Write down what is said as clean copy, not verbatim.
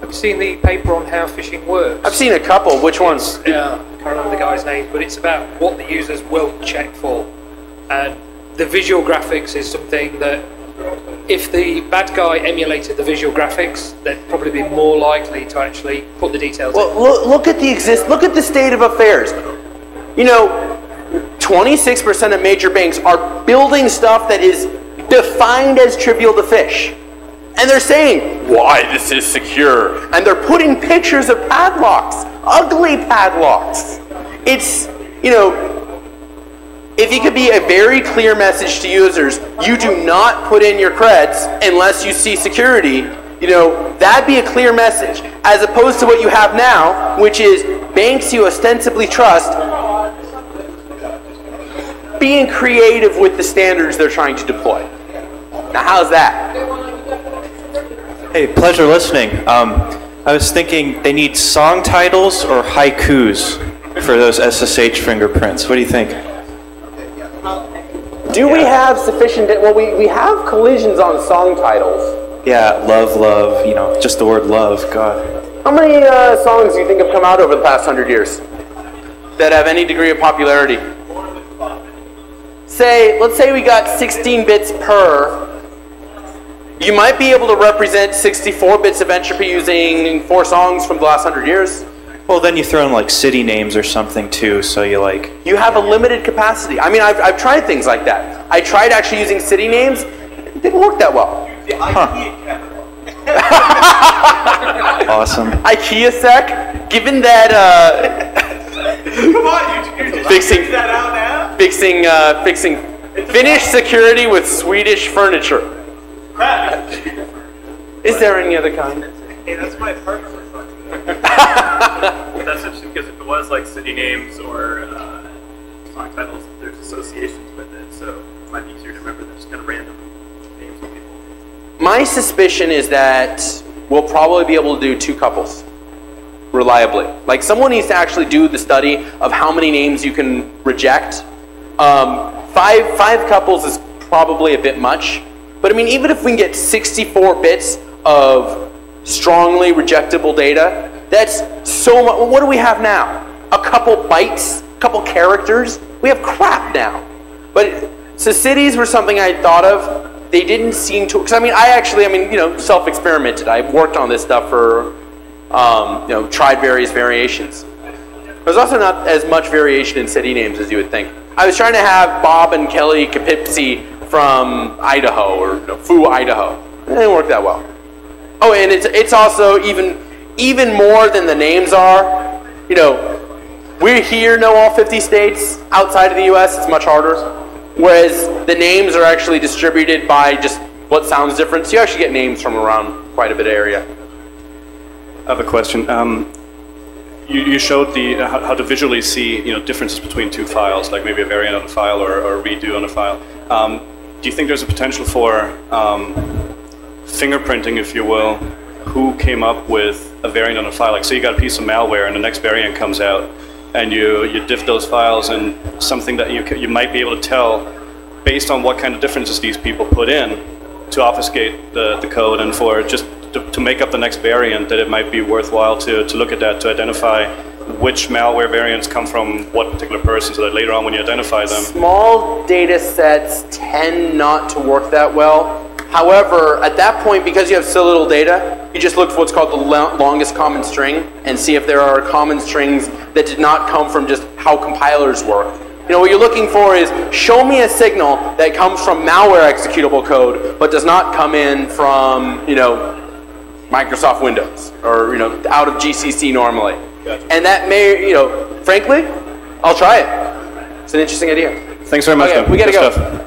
Have you seen the paper on how phishing works? I've seen a couple. Which ones? Yeah, I can't remember the guy's name, but it's about what the users won't check for. And the visual graphics is something that if the bad guy emulated the visual graphics, they'd probably be more likely to actually put the details in. Well, look at the state of affairs. You know, 26% of major banks are building stuff that is defined as trivial to phish. And they're saying, why this is secure. And they're putting pictures of padlocks, ugly padlocks. It's, you know, if it could be a very clear message to users, you do not put in your creds unless you see security, you know, that'd be a clear message. As opposed to what you have now, which is banks you ostensibly trust being creative with the standards they're trying to deploy. Now, how's that? Hey, pleasure listening. I was thinking they need song titles or haikus for those SSH fingerprints. What do you think? Do we have sufficient, well, we have collisions on song titles. Yeah, love, you know, just the word love, God. How many songs do you think have come out over the past 100 years that have any degree of popularity? Let's say we got 16 bits per. You might be able to represent 64 bits of entropy using 4 songs from the last 100 years. Well, then you throw in like city names or something too, so you like... You have a limited capacity. I mean, I've tried things like that. I tried actually using city names. It didn't work that well. Huh. Awesome. IKEA sec, given that... Come on, you just fixing that out now? Fixing Finnish security with Swedish furniture. Is there any other kind? Hey, that's my apartment. That's interesting because if it was like city names or song titles, there's associations with it, so it might be easier to remember than just kind of random names of people. My suspicion is that we'll probably be able to do 2 couples reliably. Like, someone needs to actually do the study of how many names you can reject. 5 couples is probably a bit much. But I mean, even if we can get 64 bits of strongly rejectable data, that's so much. What do we have now? A couple bytes, a couple characters? We have crap now. But so cities were something I had thought of. They didn't seem to, because I mean, you know, self-experimented. I worked on this stuff for, you know, tried various variations. There's also not as much variation in city names as you would think. I was trying to have Bob and Kelly Kapipsi from Idaho, or you know, Fu, Idaho. It didn't work that well. Oh, and it's also even more than the names are. You know, we here know all 50 states. Outside of the U.S., it's much harder. Whereas the names are actually distributed by just what sounds different. So you actually get names from around quite a bit of area. I have a question. You showed how to visually see, you know, differences between 2 files, like maybe a variant on a file or a redo on a file. Do you think there's a potential for fingerprinting, if you will, who came up with a variant on a file? Like, say you got a piece of malware and the next variant comes out, and you diff those files, and something that you might be able to tell based on what kind of differences these people put in to obfuscate the code, and for just to make up the next variant, that it might be worthwhile to look at that to identify which malware variants come from what particular person, so that later on when you identify them... Small data sets tend not to work that well. However, at that point, because you have so little data, you just look for what's called the longest common string and see if there are common strings that did not come from just how compilers work. You know, what you're looking for is, show me a signal that comes from malware executable code, but does not come in from, you know, Microsoft Windows, or, you know, out of GCC normally. Gotcha. And that may, you know, frankly, I'll try it. It's an interesting idea. Thanks very much. Okay, we gotta go. Stuff.